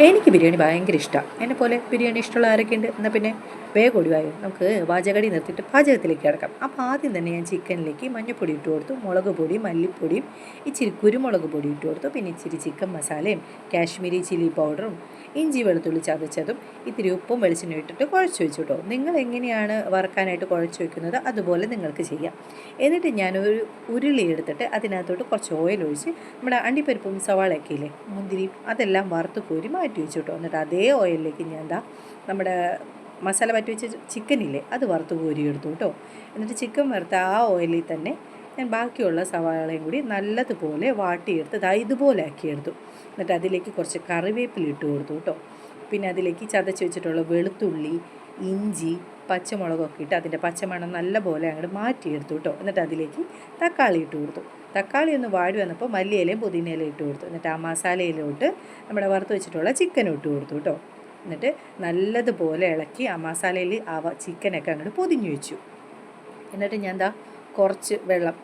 എനിക്ക് ബിരിയാണി ഭയങ്കര ഇഷ്ടമാണ്. എന്നെപ്പോലെ ബിരിയാണി ഇഷ്ടമുള്ള ആരൊക്കെയുണ്ട്? എന്നാൽ പിന്നെ വേഗം ഒടിവായോ, നമുക്ക് പാചകടി നിർത്തിയിട്ട് പാചകത്തിലേക്ക് കിടക്കാം. അപ്പോൾ ആദ്യം തന്നെ ഞാൻ ചിക്കനിലേക്ക് മഞ്ഞൾപ്പൊടി ഇട്ട് കൊടുത്തു, മുളക് പൊടി, മല്ലിപ്പൊടിയും ഇച്ചിരി കുരുമുളക് പൊടി ഇട്ട് കൊടുത്തു, പിന്നെ ഇച്ചിരി ചിക്കൻ മസാലയും കാശ്മീരി ചില്ലി പൗഡറും ഇഞ്ചി വെളുത്തുള്ളി ചതച്ചതും ഇത്തിരി ഉപ്പും വെളിച്ചെണ്ണ ഇട്ടിട്ട് കുഴച്ച് വെച്ചു കേട്ടോ. നിങ്ങൾ എങ്ങനെയാണ് വറക്കാനായിട്ട് കുഴച്ച് വെക്കുന്നത് അതുപോലെ നിങ്ങൾക്ക് ചെയ്യാം. എന്നിട്ട് ഞാനൊരു ഉരുളി എടുത്തിട്ട് അതിനകത്തോട്ട് കുറച്ച് ഓയിൽ ഒഴിച്ച് നമ്മുടെ അണ്ടിപ്പരിപ്പും സവാളയൊക്കെ ഇല്ലേ, മുന്തിരിയും അതെല്ലാം വറുത്ത് കോരി മാറ്റി വെച്ചു കേട്ടോ. എന്നിട്ട് അതേ ഓയിലിലേക്ക് ഞാൻ നമ്മുടെ മസാല പറ്റി വെച്ച ചിക്കനില്ലേ അത് വറുത്ത് കോരി എടുത്തു കേട്ടോ. എന്നിട്ട് ചിക്കൻ വറുത്ത ആ ഓയിലിൽ തന്നെ ഞാൻ ബാക്കിയുള്ള സവാളയും കൂടി നല്ലതുപോലെ വാട്ടിയെടുത്ത് ഇതുപോലെ ആക്കിയെടുത്തു. എന്നിട്ട് അതിലേക്ക് കുറച്ച് കറിവേപ്പില ഇട്ട് കൊടുത്തു കേട്ടോ. പിന്നെ അതിലേക്ക് ചതച്ച് വെച്ചിട്ടുള്ള വെളുത്തുള്ളി, ഇഞ്ചി, പച്ചമുളകൊക്കെ ഇട്ട് അതിൻ്റെ പച്ചമണം നല്ലപോലെ അങ്ങോട്ട് മാറ്റിയെടുത്തു കേട്ടോ. എന്നിട്ട് അതിലേക്ക് തക്കാളി ഇട്ട് കൊടുത്തു. തക്കാളി ഒന്ന് വാടി വന്നപ്പോൾ മല്ലിയിലയും പുതിനയിലയും ഇട്ട് കൊടുത്തു. എന്നിട്ട് ആ മസാലയിലോട്ട് നമ്മുടെ വറുത്ത് വെച്ചിട്ടുള്ള ചിക്കനും ഇട്ട് കൊടുത്തു കേട്ടോ. എന്നിട്ട് നല്ലതുപോലെ ഇളക്കി ആ മസാലയിൽ ആ ചിക്കനൊക്കെ അങ്ങോട്ട് പൊതിഞ്ഞു വെച്ചു. എന്നിട്ട് ഞാൻ കുറച്ച് വെള്ളം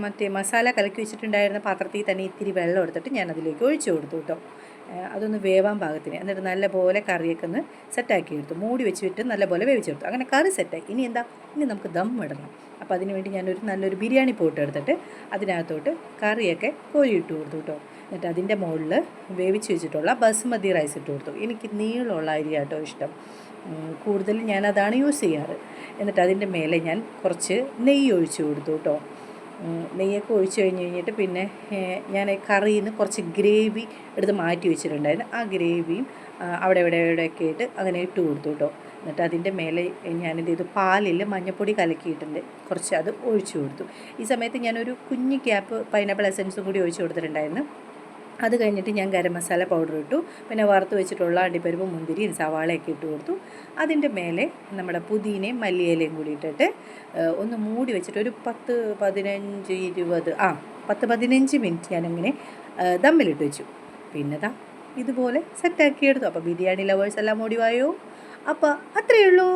മറ്റേ മസാല കലക്കി വെച്ചിട്ടുണ്ടായിരുന്ന പാത്രത്തിൽ തന്നെ ഇത്തിരി വെള്ളം എടുത്തിട്ട് ഞാൻ അതിലേക്ക് ഒഴിച്ചു കൊടുത്തു കേട്ടോ. അതൊന്ന് വേവാൻ പാകത്തിന്. എന്നിട്ട് നല്ലപോലെ കറിയൊക്കെ ഒന്ന് സെറ്റാക്കി എടുത്തു, മൂടി വെച്ചിട്ട് നല്ലപോലെ വേവിച്ചെടുത്തു. അങ്ങനെ കറി സെറ്റായി. ഇനി നമുക്ക് ദം ഇടണം. അപ്പോൾ അതിന് വേണ്ടി ഞാനൊരു നല്ലൊരു ബിരിയാണി പോട്ട് എടുത്തിട്ട് അതിനകത്തോട്ട് കറിയൊക്കെ കോരിയിട്ട് കൊടുത്തു കേട്ടോ. എന്നിട്ട് അതിൻ്റെ മുകളിൽ വേവിച്ച് വെച്ചിട്ടുള്ള ബസുമതി റൈസ് ഇട്ട് കൊടുത്തു. എനിക്ക് നീളമുള്ള അരി കേട്ടോ ഇഷ്ടം, കൂടുതൽ ഞാനതാണ് യൂസ് ചെയ്യാറ്. എന്നിട്ട് അതിൻ്റെ മേലെ ഞാൻ കുറച്ച് നെയ്യ് ഒഴിച്ച് കൊടുത്തു കേട്ടോ. നെയ്യൊക്കെ ഒഴിച്ച് കഴിഞ്ഞിട്ട് പിന്നെ ഞാൻ കറിയിൽ നിന്ന് കുറച്ച് ഗ്രേവി എടുത്ത് മാറ്റി വെച്ചിട്ടുണ്ടായിരുന്നു. ആ ഗ്രേവിയും അവിടെ ഇവിടെയൊക്കെ ആയിട്ട് അങ്ങനെ ഇട്ട് കൊടുത്തു കേട്ടോ. എന്നിട്ട് അതിൻ്റെ മേലെ ഞാനെന്ത് ചെയ്തു, പാലിൽ മഞ്ഞൾപ്പൊടി കലക്കിയിട്ടുണ്ട്, കുറച്ച് അത് ഒഴിച്ചു കൊടുത്തു. ഈ സമയത്ത് ഞാനൊരു കുഞ്ഞ് ക്യാപ്പ് പൈനാപ്പിൾ എസൻസും കൂടി ഒഴിച്ച് കൊടുത്തിട്ടുണ്ടായിരുന്നു. അത് കഴിഞ്ഞിട്ട് ഞാൻ ഗരം മസാല പൗഡർ ഇട്ടു. പിന്നെ വറുത്ത് വെച്ചിട്ടുള്ള അണ്ടിപ്പരിപ്പും മുന്തിരിയും സവാളയൊക്കെ ഇട്ട് കൊടുത്തു. അതിൻ്റെ മേലെ നമ്മുടെ പുതിനയും മല്ലിയിലയും കൂടി ഇട്ടിട്ട് ഒന്ന് മൂടി വെച്ചിട്ട് ഒരു 10-15 മിനിറ്റ് ഞാനങ്ങനെ ദമ്മിലിട്ട് വെച്ചു. പിന്നെ ഇതുപോലെ സെറ്റാക്കിയെടുത്തു. അപ്പോൾ ബിരിയാണി ലവേഴ്സ് എല്ലാം ഓടിവായോ. അപ്പോൾ അത്രയേ ഉള്ളൂ.